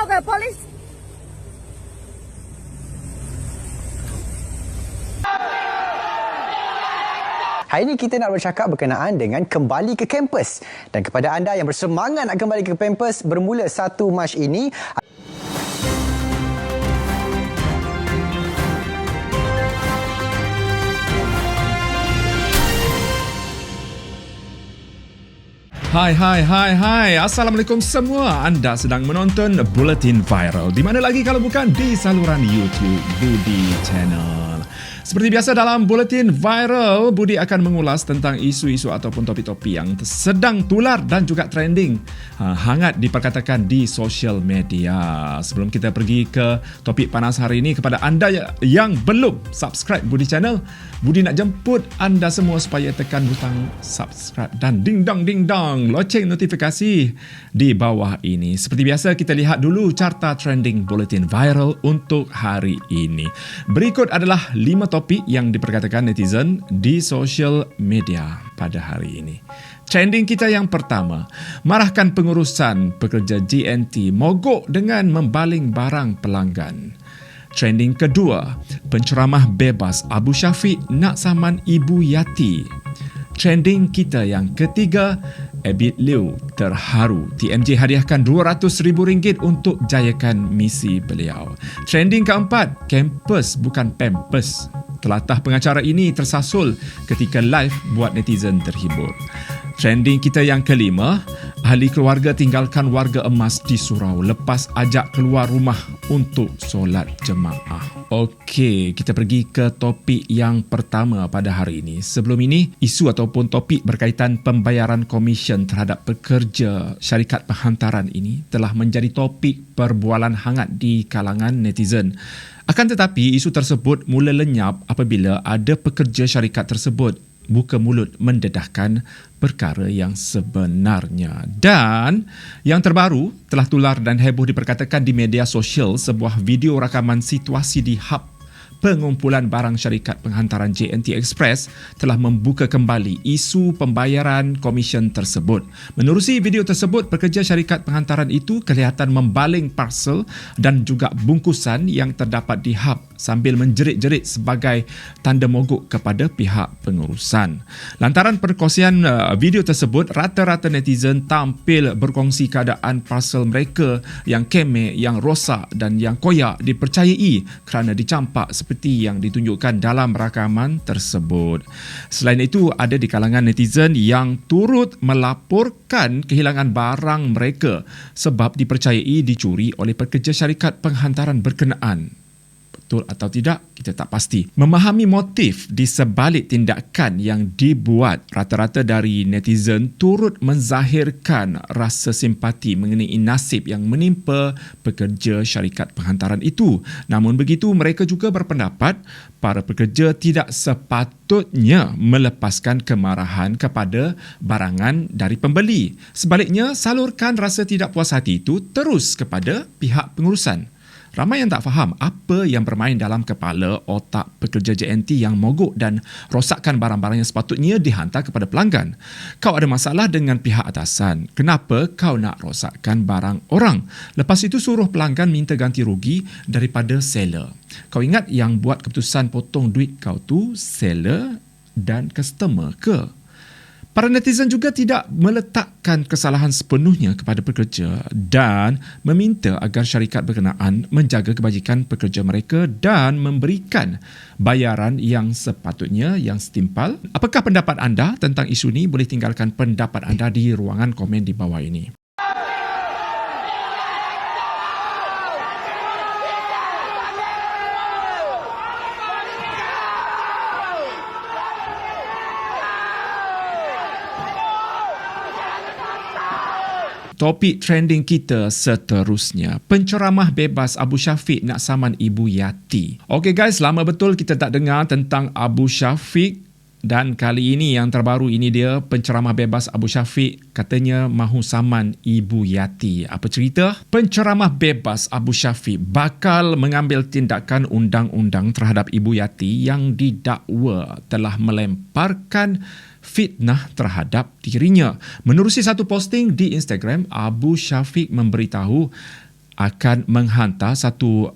tahu ke polis? Hari ini kita nak bercakap berkenaan dengan kembali ke kampus. Dan kepada anda yang bersemangat nak kembali ke kampus bermula 1 Mac ini, Hai. Assalamualaikum semua. Anda sedang menonton Buletin Viral. Di mana lagi kalau bukan di saluran YouTube Budi Channel. Seperti biasa dalam Buletin Viral, Budi akan mengulas tentang isu-isu ataupun topik-topik yang sedang tular dan juga trending hangat diperkatakan di sosial media. Sebelum kita pergi ke topik panas hari ini, kepada anda yang belum subscribe Budi Channel, Budi nak jemput anda semua supaya tekan butang subscribe dan ding dong loceng notifikasi di bawah ini. Seperti biasa, kita lihat dulu carta trending Buletin Viral untuk hari ini. Berikut adalah 5 topik yang diperkatakan netizen di sosial media pada hari ini. Trending kita yang pertama, marahkan pengurusan pekerja JNT mogok dengan membaling barang pelanggan. Trending kedua, penceramah bebas Abu Syafiq nak saman Ibu Yati. Trending kita yang ketiga, Abid Liu terharu. TMJ hadiahkan RM200,000 untuk jayakan misi beliau. Trending keempat, kampus bukan pampers. Telatah pengacara ini tersasul ketika live buat netizen terhibur. Trending kita yang kelima, ahli keluarga tinggalkan warga emas di surau lepas ajak keluar rumah untuk solat jemaah. Okey, kita pergi ke topik yang pertama pada hari ini. Sebelum ini, isu ataupun topik berkaitan pembayaran komisen terhadap pekerja syarikat penghantaran ini telah menjadi topik perbualan hangat di kalangan netizen. Akan tetapi, isu tersebut mula lenyap apabila ada pekerja syarikat tersebut buka mulut mendedahkan perkara yang sebenarnya. Dan yang terbaru telah tular dan heboh diperkatakan di media sosial sebuah video rakaman situasi di hub pengumpulan barang syarikat penghantaran JNT Express telah membuka kembali isu pembayaran komisen tersebut. Menerusi video tersebut, pekerja syarikat penghantaran itu kelihatan membaling parcel dan juga bungkusan yang terdapat di hub sambil menjerit-jerit sebagai tanda mogok kepada pihak pengurusan. Lantaran perkongsian video tersebut, rata-rata netizen tampil berkongsi keadaan parcel mereka yang kemek, yang rosak dan yang koyak dipercayai kerana dicampak seperti yang ditunjukkan dalam rakaman tersebut. Selain itu, ada di kalangan netizen yang turut melaporkan kehilangan barang mereka sebab dipercayai dicuri oleh pekerja syarikat penghantaran berkenaan. Betul atau tidak, kita tak pasti. Memahami motif di sebalik tindakan yang dibuat, rata-rata dari netizen turut menzahirkan rasa simpati mengenai nasib yang menimpa pekerja syarikat penghantaran itu. Namun begitu, mereka juga berpendapat para pekerja tidak sepatutnya melepaskan kemarahan kepada barangan dari pembeli. Sebaliknya, salurkan rasa tidak puas hati itu terus kepada pihak pengurusan. Ramai yang tak faham apa yang bermain dalam kepala otak pekerja JNT yang mogok dan rosakkan barang-barang yang sepatutnya dihantar kepada pelanggan. Kau ada masalah dengan pihak atasan. Kenapa kau nak rosakkan barang orang? Lepas itu suruh pelanggan minta ganti rugi daripada seller. Kau ingat yang buat keputusan potong duit kau tu seller dan customer ke? Para netizen juga tidak meletakkan kesalahan sepenuhnya kepada pekerja dan meminta agar syarikat berkenaan menjaga kebajikan pekerja mereka dan memberikan bayaran yang sepatutnya, yang setimpal. Apakah pendapat anda tentang isu ini? Boleh tinggalkan pendapat anda di ruangan komen di bawah ini. Topik trending kita seterusnya. Penceramah bebas Abu Syafiq nak saman Ibu Yati. Okey guys, lama betul kita tak dengar tentang Abu Syafiq. Dan kali ini yang terbaru ini dia, penceramah bebas Abu Syafiq katanya mahu saman Ibu Yati. Apa cerita? Penceramah bebas Abu Syafiq bakal mengambil tindakan undang-undang terhadap Ibu Yati yang didakwa telah melemparkan fitnah terhadap dirinya. Menerusi satu posting di Instagram, Abu Syafiq memberitahu akan menghantar satu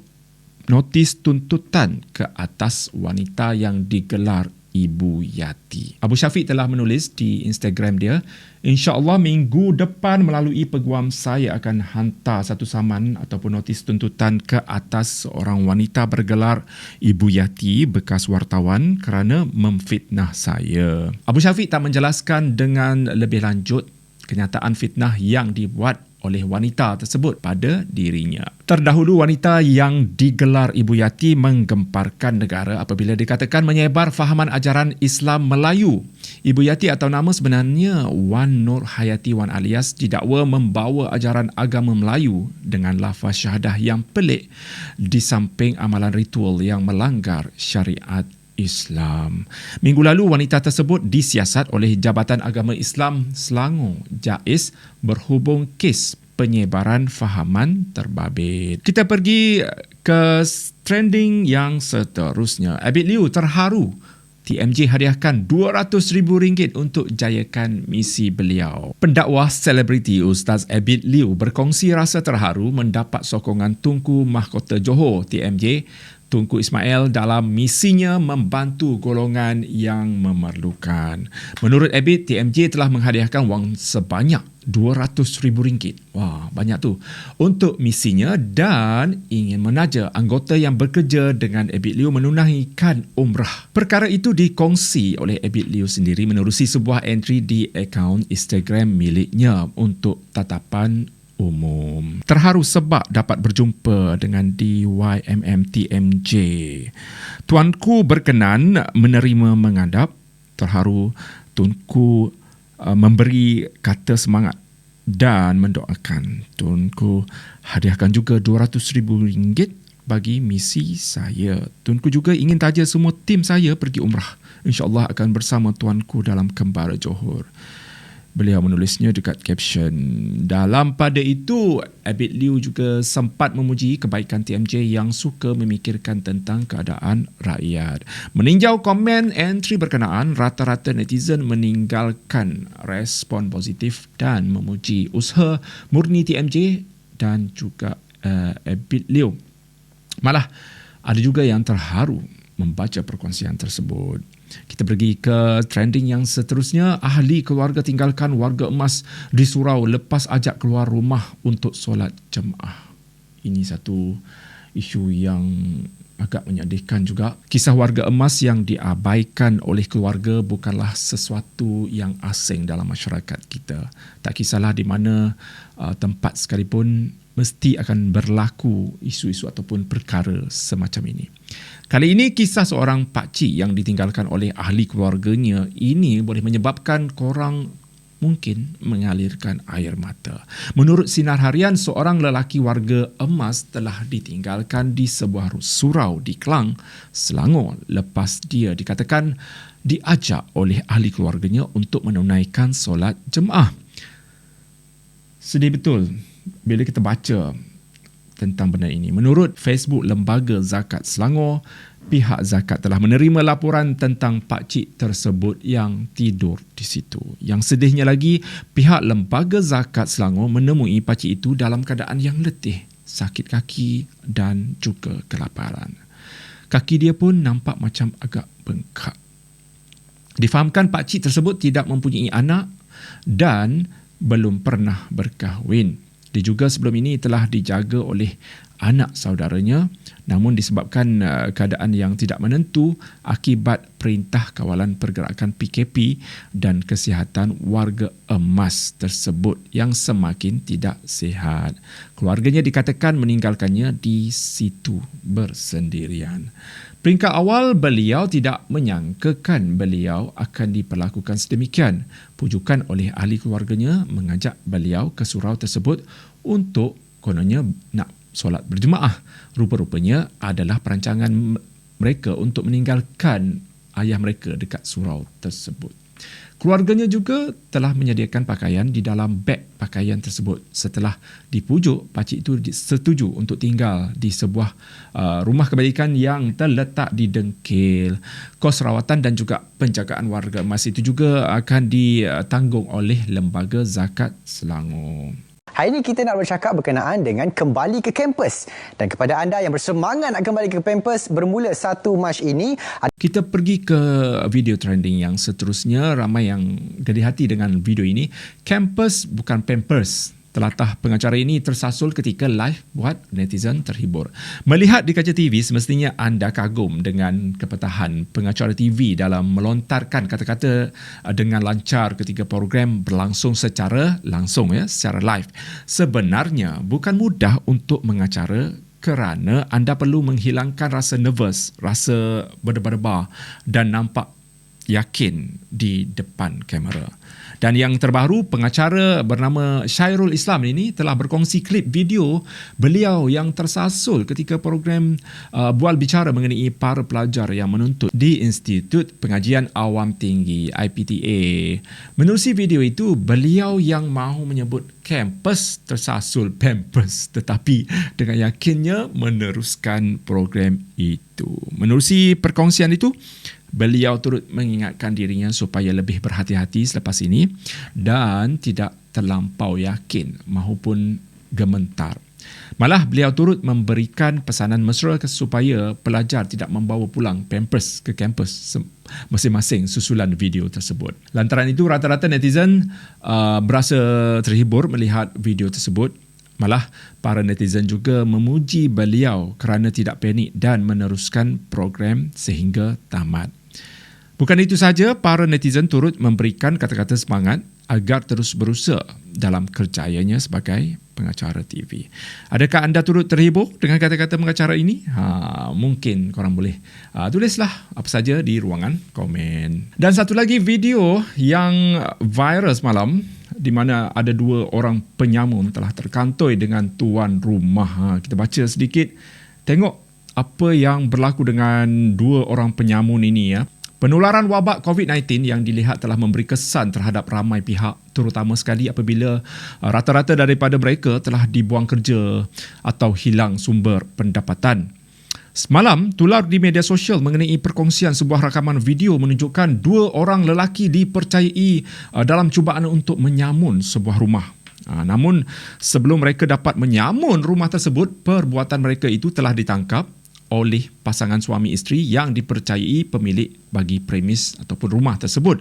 notis tuntutan ke atas wanita yang digelar Ibu Yati. Abu Syafiq telah menulis di Instagram dia, "InsyaAllah minggu depan melalui peguam saya akan hantar satu saman ataupun notis tuntutan ke atas seorang wanita bergelar Ibu Yati bekas wartawan kerana memfitnah saya." Abu Syafiq tak menjelaskan dengan lebih lanjut kenyataan fitnah yang dibuat oleh wanita tersebut pada dirinya. Terdahulu, wanita yang digelar Ibu Yati menggemparkan negara apabila dikatakan menyebar fahaman ajaran Islam Melayu. Ibu Yati atau nama sebenarnya Wan Nur Hayati Wan alias didakwa membawa ajaran agama Melayu dengan lafaz syahadah yang pelik di samping amalan ritual yang melanggar syariat Islam. Minggu lalu, wanita tersebut disiasat oleh Jabatan Agama Islam Selangor JAIS berhubung kes penyebaran fahaman terbabit. Kita pergi ke trending yang seterusnya. Abid Liu terharu. TMJ hadiahkan RM200,000 untuk jayakan misi beliau. Pendakwah selebriti Ustaz Abid Liu berkongsi rasa terharu mendapat sokongan Tunku Mahkota Johor TMJ Tunku Ismail dalam misinya membantu golongan yang memerlukan. Menurut Abid, TMJ telah menghadiahkan wang sebanyak RM200,000. Wah, banyak tu. Untuk misinya dan ingin menaja anggota yang bekerja dengan Abid Liu menunaikan umrah. Perkara itu dikongsi oleh Abid Liu sendiri menerusi sebuah entry di akaun Instagram miliknya untuk tatapan umum. Terharu sebab dapat berjumpa dengan DYMM TMJ. Tuanku berkenan menerima menghadap. Terharu Tunku memberi kata semangat dan mendoakan. Tunku hadiahkan juga RM200,000 bagi misi saya. Tunku juga ingin taja semua tim saya pergi umrah. InsyaAllah akan bersama tuanku dalam Kembara Johor. Beliau menulisnya dekat caption. Dalam pada itu, Abid Liu juga sempat memuji kebaikan TMJ yang suka memikirkan tentang keadaan rakyat. Meninjau komen entry berkenaan, rata-rata netizen meninggalkan respon positif dan memuji usaha murni TMJ dan juga Abid Liu. Malah, ada juga yang terharu membaca perkongsian tersebut. Kita pergi ke trending yang seterusnya. Ahli keluarga tinggalkan warga emas di surau lepas ajak keluar rumah untuk solat jemaah. Ini satu isu yang agak menyedihkan juga. Kisah warga emas yang diabaikan oleh keluarga bukanlah sesuatu yang asing dalam masyarakat kita. Tak kisahlah di mana tempat sekalipun, mesti akan berlaku isu-isu ataupun perkara semacam ini. Kali ini kisah seorang pakcik yang ditinggalkan oleh ahli keluarganya ini boleh menyebabkan korang mungkin mengalirkan air mata. Menurut Sinar Harian, seorang lelaki warga emas telah ditinggalkan di sebuah surau di Klang, Selangor lepas dia dikatakan diajak oleh ahli keluarganya untuk menunaikan solat jemaah. Sedih betul bila kita baca tentang benda ini. Menurut Facebook Lembaga Zakat Selangor, pihak zakat telah menerima laporan tentang pakcik tersebut yang tidur di situ. Yang sedihnya lagi, pihak Lembaga Zakat Selangor menemui pakcik itu dalam keadaan yang letih, sakit kaki dan juga kelaparan. Kaki dia pun nampak macam agak bengkak. Difahamkan pakcik tersebut tidak mempunyai anak dan belum pernah berkahwin. Dia juga sebelum ini telah dijaga oleh anak saudaranya, namun disebabkan keadaan yang tidak menentu akibat Perintah Kawalan Pergerakan PKP dan kesihatan warga emas tersebut yang semakin tidak sihat, keluarganya dikatakan meninggalkannya di situ bersendirian. Peringkat awal, beliau tidak menyangkakan beliau akan diperlakukan sedemikian. Pujukan oleh ahli keluarganya mengajak beliau ke surau tersebut untuk kononnya nak solat berjemaah. Rupa-rupanya adalah perancangan mereka untuk meninggalkan ayah mereka dekat surau tersebut. Keluarganya juga telah menyediakan pakaian di dalam beg pakaian tersebut. Setelah dipujuk, pakcik itu setuju untuk tinggal di sebuah rumah kebajikan yang terletak di Dengkil. Kos rawatan dan juga penjagaan warga emas itu juga akan ditanggung oleh Lembaga Zakat Selangor. Hari ini kita nak bercakap berkenaan dengan kembali ke kampus. Dan kepada anda yang bersemangat nak kembali ke kampus bermula 1 Mac ini, kita pergi ke video trending yang seterusnya. Ramai yang geli hati dengan video ini. Campus bukan Pampers. Telatah pengacara ini tersasul ketika live buat netizen terhibur. Melihat di kaca TV, semestinya anda kagum dengan kepatahan pengacara TV dalam melontarkan kata-kata dengan lancar ketika program berlangsung secara langsung, secara live. Sebenarnya bukan mudah untuk mengacara kerana anda perlu menghilangkan rasa nervous, rasa berdebar-debar dan nampak yakin di depan kamera. Dan yang terbaru, pengacara bernama Syairul Islam ini telah berkongsi klip video beliau yang tersasul ketika program bual bicara mengenai para pelajar yang menuntut di Institut Pengajian Awam Tinggi IPTA. Menerusi video itu, beliau yang mahu menyebut kampus tersasul Pampers, tetapi dengan yakinnya meneruskan program itu. Menerusi perkongsian itu, beliau turut mengingatkan dirinya supaya lebih berhati-hati selepas ini dan tidak terlampau yakin maupun gementar. Malah beliau turut memberikan pesanan mesra supaya pelajar tidak membawa pulang Pampers ke kampus masing-masing susulan video tersebut. Lantaran itu, rata-rata netizen berasa terhibur melihat video tersebut. Malah para netizen juga memuji beliau kerana tidak panik dan meneruskan program sehingga tamat. Bukan itu sahaja, para netizen turut memberikan kata-kata semangat agar terus berusaha dalam kerjayanya sebagai pengacara TV. Adakah anda turut terhibur dengan kata-kata pengacara ini? Mungkin korang boleh tulislah apa saja di ruangan komen. Dan satu lagi video yang viral semalam, di mana ada 2 orang penyamun telah terkantoi dengan tuan rumah. Kita baca sedikit, tengok apa yang berlaku dengan 2 orang penyamun ini. Penularan wabak COVID-19 yang dilihat telah memberi kesan terhadap ramai pihak, terutama sekali apabila rata-rata daripada mereka telah dibuang kerja atau hilang sumber pendapatan. Semalam, tular di media sosial mengenai perkongsian sebuah rakaman video menunjukkan 2 orang lelaki dipercayai dalam cubaan untuk menyamun sebuah rumah. Namun, sebelum mereka dapat menyamun rumah tersebut, perbuatan mereka itu telah ditangkap oleh pasangan suami isteri yang dipercayai pemilik bagi premis ataupun rumah tersebut.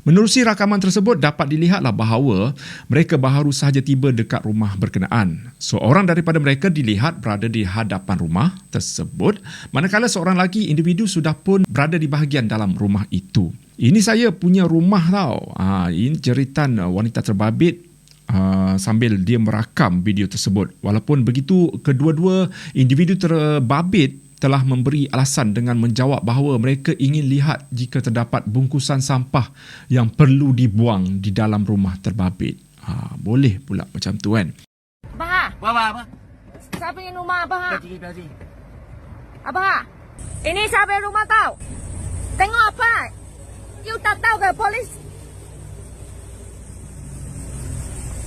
Menerusi rakaman tersebut, dapat dilihatlah bahawa mereka baru sahaja tiba dekat rumah berkenaan. Seorang daripada mereka dilihat berada di hadapan rumah tersebut, manakala seorang lagi individu sudah pun berada di bahagian dalam rumah itu. Ini saya punya rumah tau. Ini jeritan wanita terbabit sambil dia merakam video tersebut. Walaupun begitu, kedua-dua individu terbabit telah memberi alasan dengan menjawab bahawa mereka ingin lihat jika terdapat bungkusan sampah yang perlu dibuang di dalam rumah terbabit. Boleh pula macam tu kan. Abah, Apa? saya punya rumah Abah. Pergi. Abah, ini saya punya rumah tau. Tengok apa? You tak tahu ke polis?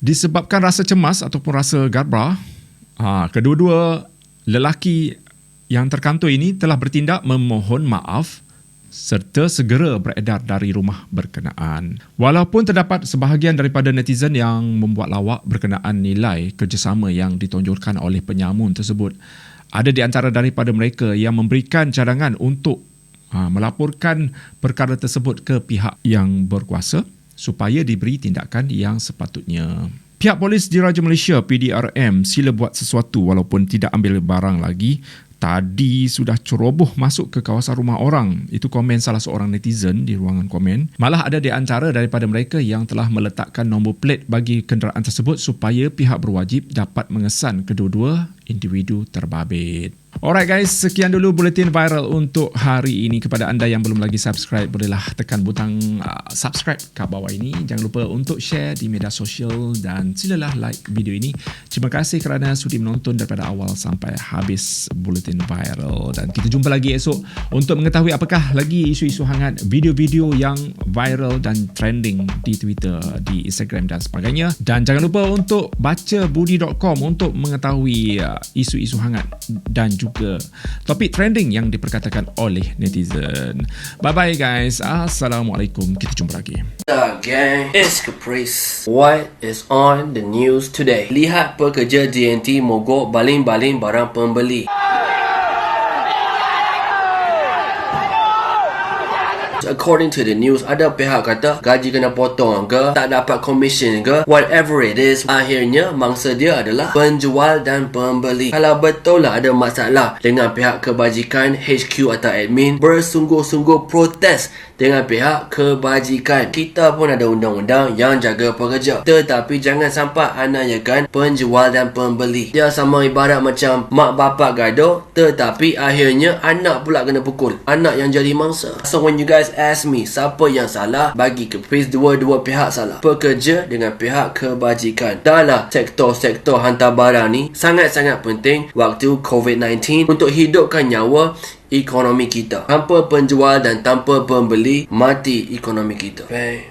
Disebabkan rasa cemas ataupun rasa garbra, kedua-dua lelaki yang terkantoi ini telah bertindak memohon maaf serta segera beredar dari rumah berkenaan. Walaupun terdapat sebahagian daripada netizen yang membuat lawak berkenaan nilai kerjasama yang ditonjolkan oleh penyamun tersebut, ada di antara daripada mereka yang memberikan cadangan untuk melaporkan perkara tersebut ke pihak yang berkuasa supaya diberi tindakan yang sepatutnya. Pihak polis Diraja Malaysia PDRM sila buat sesuatu walaupun tidak ambil barang lagi. Tadi sudah ceroboh masuk ke kawasan rumah orang. Itu komen salah seorang netizen di ruangan komen. Malah ada di antara daripada mereka yang telah meletakkan nombor plate bagi kenderaan tersebut supaya pihak berwajib dapat mengesan kedua-dua individu terbabit. Alright guys, sekian dulu Buletin Viral untuk hari ini. Kepada anda yang belum lagi subscribe, bolehlah tekan butang subscribe kat bawah ini. Jangan lupa untuk share di media sosial dan silalah like video ini. Terima kasih kerana sudi menonton daripada awal sampai habis Buletin Viral. Dan kita jumpa lagi esok untuk mengetahui apakah lagi isu-isu hangat, video-video yang viral dan trending di Twitter, di Instagram dan sebagainya. Dan jangan lupa untuk baca budi.com untuk mengetahui isu-isu hangat dan juga juga topik trending yang diperkatakan oleh netizen. Bye-bye guys. Assalamualaikum. Kita jumpa lagi. Gang, it's Caprice. What is on the news today? Lihat pekerja TNT mogok baling-baling barang pembeli. According to the news, ada pihak kata gaji kena potong ke, tak dapat commission ke, whatever it is, akhirnya mangsa dia adalah penjual dan pembeli. Kalau betul lah ada masalah dengan pihak kebajikan, HQ atau admin bersungguh-sungguh protes dengan pihak kebajikan. Kita pun ada undang-undang yang jaga pekerja, tetapi jangan sampai aniayakan penjual dan pembeli. Dia sama ibarat macam mak bapak gaduh, tetapi akhirnya anak pula kena pukul, anak yang jadi mangsa. So when you guys ask me siapa yang salah, bagi Caprice dua-dua pihak salah, pekerja dengan pihak kebajikan. Dalam sektor-sektor hantar barang ni sangat-sangat penting waktu COVID-19 untuk hidupkan nyawa ekonomi kita. Tanpa penjual dan tanpa pembeli, mati ekonomi kita.